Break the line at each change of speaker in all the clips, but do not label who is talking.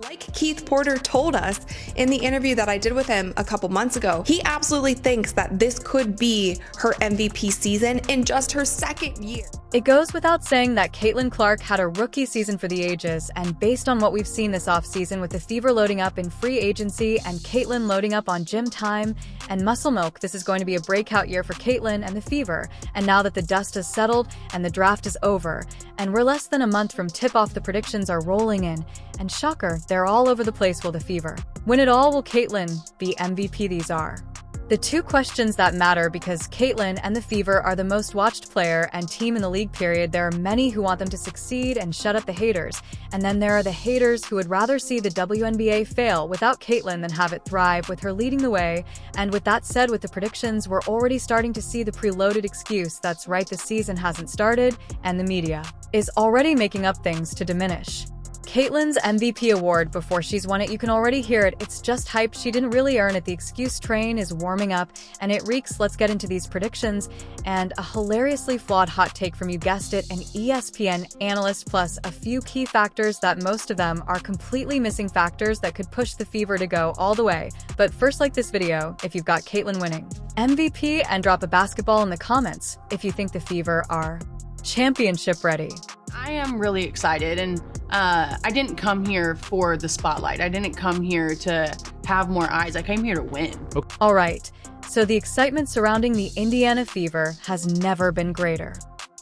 Like Keith Porter told us in the interview that I did with him a couple months ago, he absolutely thinks that this could be her MVP season in just her second year.
It goes without saying that Caitlin Clark had a rookie season for the ages, and based on what we've seen this offseason with the Fever loading up in free agency and Caitlin loading up on gym time and muscle milk, this is going to be a breakout year for Caitlin and the Fever. And now that the dust has settled and the draft is over, and we're less than a month from tip-off, the predictions are rolling in, and shocker, they're all over the place. Will the Fever win it all? Will Caitlin be MVP? These are the two questions that matter, because Caitlin and the Fever are the most watched player and team in the league, period. There are many who want them to succeed and shut up the haters. And then there are the haters who would rather see the WNBA fail without Caitlin than have it thrive with her leading the way. And with that said, with the predictions, we're already starting to see the preloaded excuse, that's right, the season hasn't started, and the media is already making up things to diminish Caitlin's MVP award before she's won it. You can already hear it. It's just hype. She didn't really earn it. The excuse train is warming up, and it reeks. Let's get into these predictions. And a hilariously flawed hot take from, you guessed it, an ESPN analyst, plus a few key factors that most of them are completely missing, factors that could push the Fever to go all the way. But first, like this video if you've got Caitlin winning MVP, and drop a basketball in the comments if you think the Fever are championship ready.
I am really excited, and I didn't come here for the spotlight. I didn't come here to have more eyes. I came here to win.
Okay. All right, so the excitement surrounding the Indiana Fever has never been greater.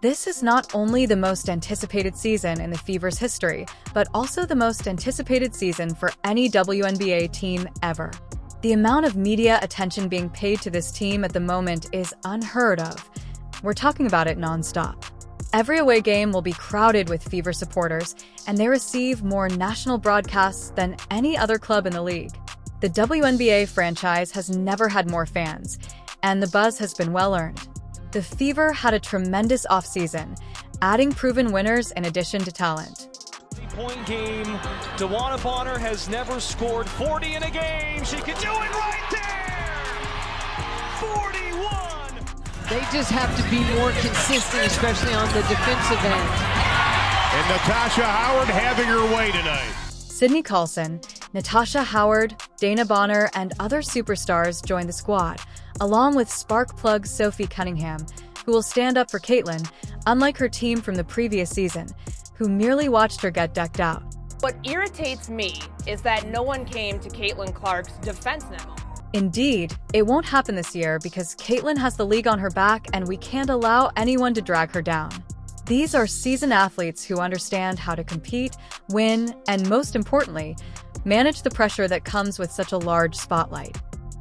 This is not only the most anticipated season in the Fever's history, but also the most anticipated season for any WNBA team ever. The amount of media attention being paid to this team at the moment is unheard of. We're talking about it nonstop. Every away game will be crowded with Fever supporters, and they receive more national broadcasts than any other club in the league. The WNBA franchise has never had more fans, and the buzz has been well-earned. The Fever had a tremendous offseason, adding proven winners in addition to talent.
Point game. DeWanna Bonner has never scored 40 in a game. She could do it right there! 41!
They just have to be more consistent, especially on the defensive end.
And Natasha Howard having her way tonight.
Sydney Carlson, Natasha Howard, Dana Bonner, and other superstars join the squad, along with spark plug Sophie Cunningham, who will stand up for Caitlin, unlike her team from the previous season, who merely watched her get decked out.
What irritates me is that no one came to Caitlin Clark's defense now.
Indeed, it won't happen this year because Caitlin has the league on her back, and we can't allow anyone to drag her down. These are seasoned athletes who understand how to compete, win, and most importantly, manage the pressure that comes with such a large spotlight.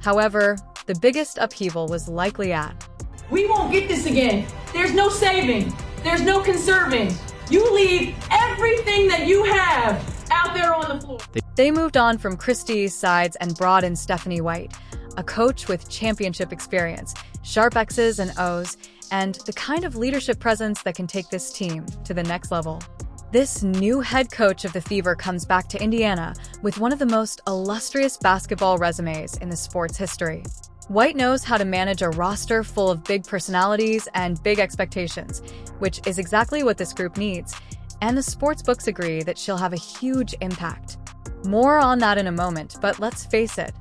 However, the biggest upheaval was likely at.
We won't get this again. There's no saving. There's no conserving. You leave everything that you have out there on the floor.
They moved on from Christie Sides and brought in Stephanie White, a coach with championship experience, sharp X's and O's, and the kind of leadership presence that can take this team to the next level. This new head coach of the Fever comes back to Indiana with one of the most illustrious basketball resumes in the sport's history. White knows how to manage a roster full of big personalities and big expectations, which is exactly what this group needs, and the sports books agree that she'll have a huge impact. More on that in a moment, but let's face it.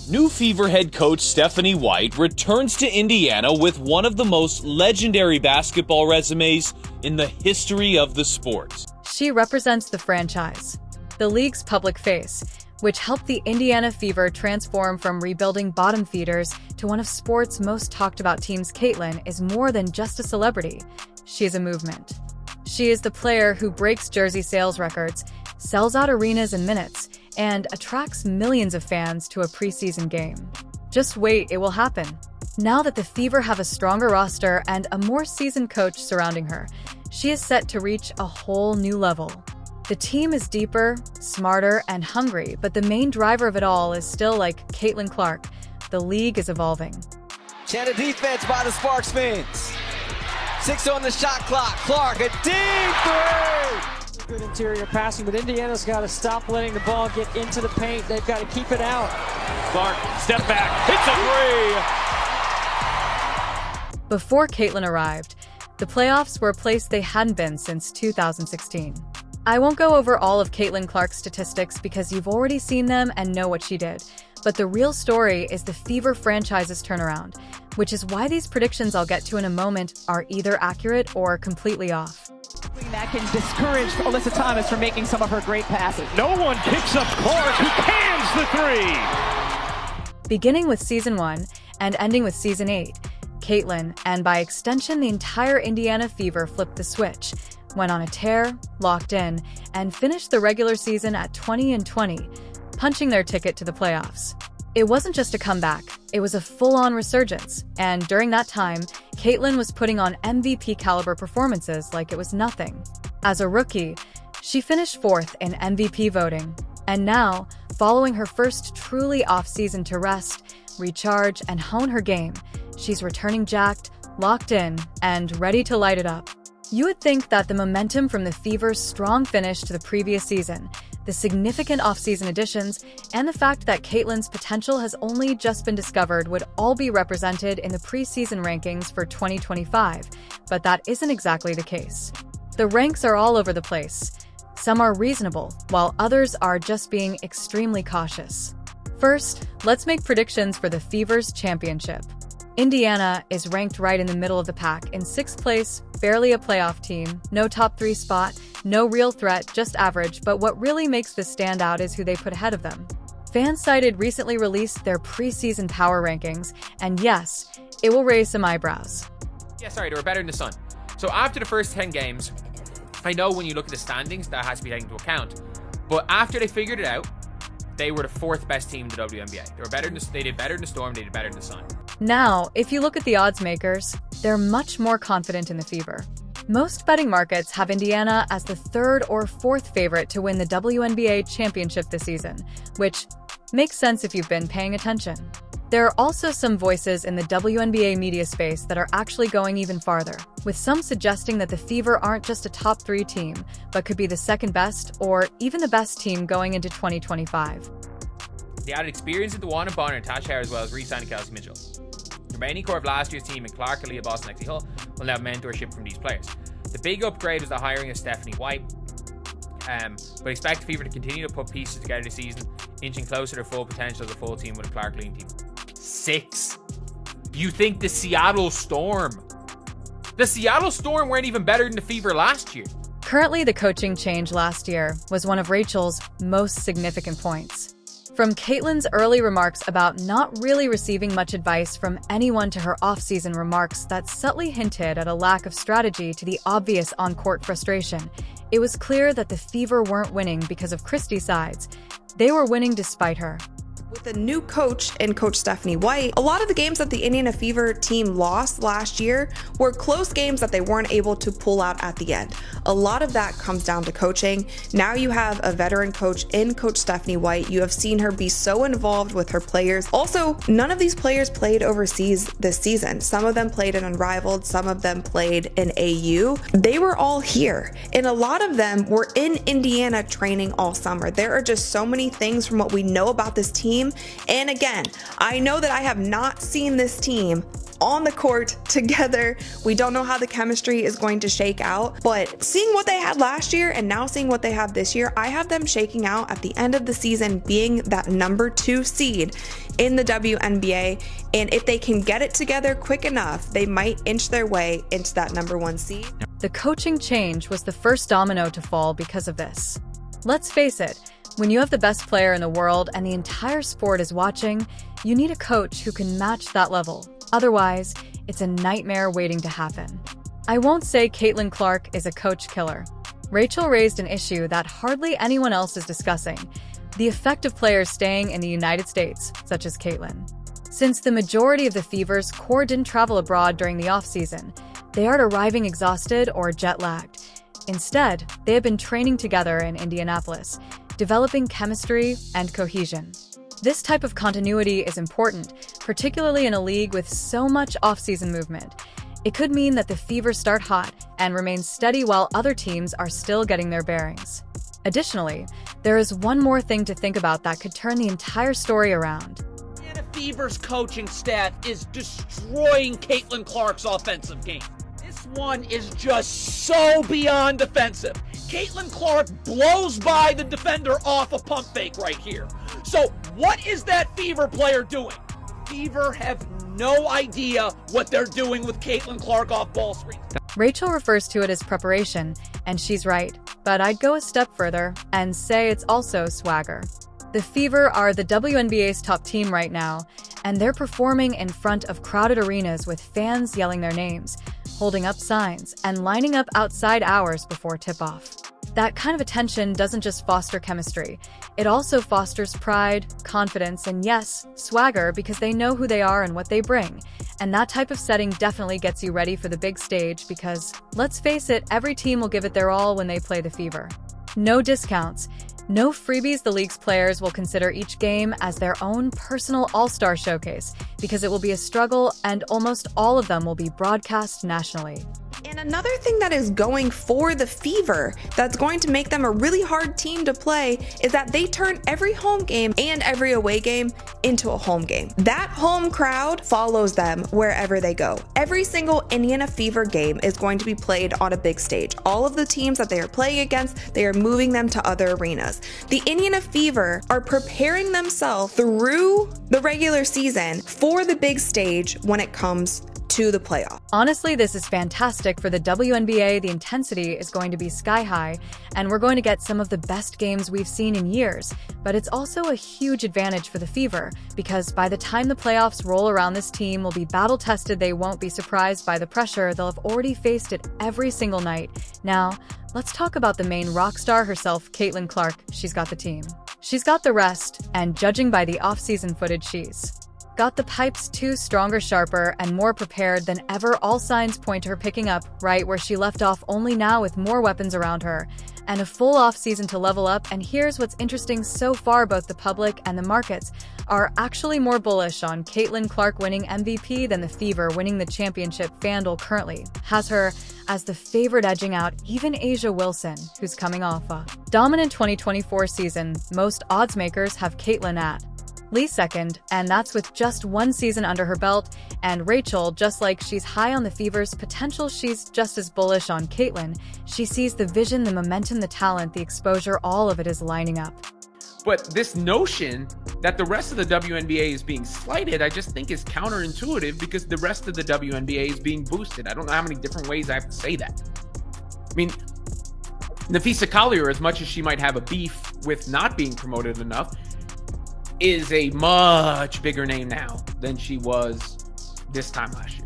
New Fever head coach Stephanie White returns to Indiana with one of the most legendary basketball resumes in the history of the sport.
She represents the franchise, the league's public face, which helped the Indiana Fever transform from rebuilding bottom feeders to one of sports' most talked about teams. Caitlin is more than just a celebrity. She is a movement. She is the player who breaks jersey sales records, sells out arenas in minutes, and attracts millions of fans to a preseason game. Just wait, it will happen. Now that the Fever have a stronger roster and a more seasoned coach surrounding her, she is set to reach a whole new level. The team is deeper, smarter, and hungry, but the main driver of it all is still like Caitlin Clark. The league is evolving.
Channel defense by the Sparks fans. 6 on the shot clock. Clark, a deep three!
Good interior passing, but Indiana's got to stop letting the ball get into the paint. They've got to keep it out.
Clark, step back, hits a three!
Before Caitlin arrived, the playoffs were a place they hadn't been since 2016. I won't go over all of Caitlin Clark's statistics because you've already seen them and know what she did. But the real story is the Fever franchise's turnaround, which is why these predictions I'll get to in a moment are either accurate or completely off.
That can discourage Alyssa Thomas from making some of her great passes.
No one picks up Clark, who cans the three.
Beginning with Season 1 and ending with Season 8, Caitlin, and by extension the entire Indiana Fever, flipped the switch, went on a tear, locked in, and finished the regular season at 20-20, punching their ticket to the playoffs. It wasn't just a comeback, it was a full-on resurgence, and during that time, Caitlin was putting on MVP-caliber performances like it was nothing. As a rookie, she finished 4th in MVP voting, and now, following her first truly off-season to rest, recharge, and hone her game, she's returning jacked, locked in, and ready to light it up. You would think that the momentum from the Fever's strong finish to the previous season, the significant off-season additions, and the fact that Caitlin's potential has only just been discovered would all be represented in the preseason rankings for 2025, but that isn't exactly the case. The ranks are all over the place. Some are reasonable, while others are just being extremely cautious. First, let's make predictions for the Fever's championship. Indiana is ranked right in the middle of the pack in 6th place, barely a playoff team, no top 3 spot, no real threat, just average, but what really makes this stand out is who they put ahead of them. Fansided recently released their preseason power rankings, and yes, it will raise some eyebrows.
Yeah, sorry, they were better than the Sun. So after the first 10 games, I know when you look at the standings, that has to be taken into account, but after they figured it out, they were the 4th best team in the WNBA. They did better than the Storm, they did better than the Sun.
Now, if you look at the odds makers, they're much more confident in the Fever. Most betting markets have Indiana as the 3rd or 4th favorite to win the WNBA championship this season, which makes sense if you've been paying attention. There are also some voices in the WNBA media space that are actually going even farther, with some suggesting that the Fever aren't just a top 3 team, but could be the 2nd best or even the best team going into 2025.
They added experience into Juana Bonner and Tash Hare as well as re-signing Kelsey Mitchell. The remaining core of last year's team in Clark, Aaliyah Boston, Lexi Hull will have mentorship from these players. The big upgrade was the hiring of Stephanie White, but expect the Fever to continue to put pieces together this season, inching closer to full potential as a full team with a Clark lean team. 6. You think the Seattle Storm? The Seattle Storm weren't even better than the Fever last year.
Currently, the coaching change last year was one of Rachel's most significant points. From Caitlin's early remarks about not really receiving much advice from anyone to her off-season remarks that subtly hinted at a lack of strategy to the obvious on-court frustration, it was clear that the Fever weren't winning because of Christie's sides. They were winning despite her.
With a new coach and Coach Stephanie White, a lot of the games that the Indiana Fever team lost last year were close games that they weren't able to pull out at the end. A lot of that comes down to coaching. Now you have a veteran coach in Coach Stephanie White. You have seen her be so involved with her players. Also, none of these players played overseas this season. Some of them played in Unrivaled, some of them played in AU. They were all here, and a lot of them were in Indiana training all summer. There are just so many things from what we know about this team. And again, I know that I have not seen this team on the court together. We don't know how the chemistry is going to shake out, but seeing what they had last year and now seeing what they have this year, I have them shaking out at the end of the season being that number 2 seed in the WNBA. And if they can get it together quick enough, they might inch their way into that number 1 seed.
The coaching change was the first domino to fall because of this. Let's face it, when you have the best player in the world and the entire sport is watching, you need a coach who can match that level. Otherwise, it's a nightmare waiting to happen. I won't say Caitlin Clark is a coach killer. Rachel raised an issue that hardly anyone else is discussing: the effect of players staying in the United States, such as Caitlin. Since the majority of the Fever's core didn't travel abroad during the off-season, they aren't arriving exhausted or jet-lagged. Instead, they have been training together in Indianapolis, developing chemistry and cohesion. This type of continuity is important, particularly in a league with so much off-season movement. It could mean that the Fever start hot and remain steady while other teams are still getting their bearings. Additionally, there is one more thing to think about that could turn the entire story around.
The Fever's coaching staff is destroying Caitlin Clark's offensive game. This one is just so beyond defensive. Caitlin Clark blows by the defender off a pump fake right here. So what is that Fever player doing? Fever have no idea what they're doing with Caitlin Clark off ball screens.
Rachel refers to it as preparation, and she's right. But I'd go a step further and say it's also swagger. The Fever are the WNBA's top team right now, and they're performing in front of crowded arenas with fans yelling their names, holding up signs, and lining up outside hours before tip-off. That kind of attention doesn't just foster chemistry, it also fosters pride, confidence, and yes, swagger, because they know who they are and what they bring. And that type of setting definitely gets you ready for the big stage because, let's face it, every team will give it their all when they play the Fever. No discounts, no freebies. The league's players will consider each game as their own personal all-star showcase because it will be a struggle and almost all of them will be broadcast nationally.
And another thing that is going for the Fever that's going to make them a really hard team to play is that they turn every home game and every away game into a home game. That home crowd follows them wherever they go. Every single Indiana Fever game is going to be played on a big stage. All of the teams that they are playing against, they are moving them to other arenas. The Indiana Fever are preparing themselves through the regular season for the big stage when it comes to the playoff.
Honestly, this is fantastic for the WNBA. The intensity is going to be sky high, and we're going to get some of the best games we've seen in years. But it's also a huge advantage for the Fever, because by the time the playoffs roll around, this team will be battle-tested. They won't be surprised by the pressure. They'll have already faced it every single night. Now, let's talk about the main rock star herself, Caitlin Clark. She's got the team. She's got the rest, and judging by the off-season footage, she's got the pipes too, stronger, sharper, and more prepared than ever. All signs point to her picking up right where she left off, only now with more weapons around her and a full off-season to level up. And here's what's interesting so far, both the public and the markets are actually more bullish on Caitlin Clark winning MVP than the Fever winning the championship. FanDuel currently has her as the favorite, edging out even A'ja Wilson, who's coming off a dominant 2024 season. Most odds makers have Caitlin at least second, and that's with just one season under her belt. And Rachel, just like she's high on the Fever's potential, she's just as bullish on Caitlin. She sees the vision, the momentum, the talent, the exposure, all of it is lining up.
But this notion that the rest of the WNBA is being slighted, I just think is counterintuitive, because the rest of the WNBA is being boosted. I don't know how many different ways I have to say that. I mean, Napheesa Collier, as much as she might have a beef with not being promoted enough, is a much bigger name now than she was this time last year.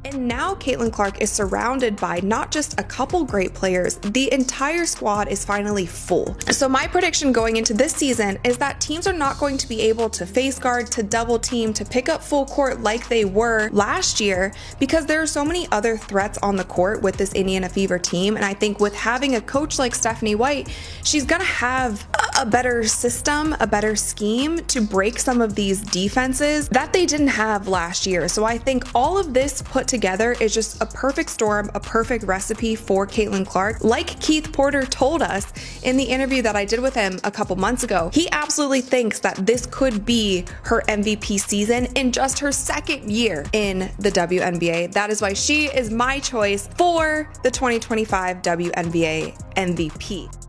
And now Caitlin Clark is surrounded by not just a couple great players, the entire squad is finally full. So my prediction going into this season is that teams are not going to be able to face guard, to double team, to pick up full court like they were last year, because there are so many other threats on the court with this Indiana Fever team. And I think with having a coach like Stephanie White, she's gonna have a better system, a better scheme to break some of these defenses that they didn't have last year. So I think all of this put together is just a perfect storm, a perfect recipe for Caitlin Clark. Like Keith Porter told us in the interview that I did with him a couple months ago, he absolutely thinks that this could be her MVP season in just her second year in the WNBA. That is why she is my choice for the 2025 WNBA MVP.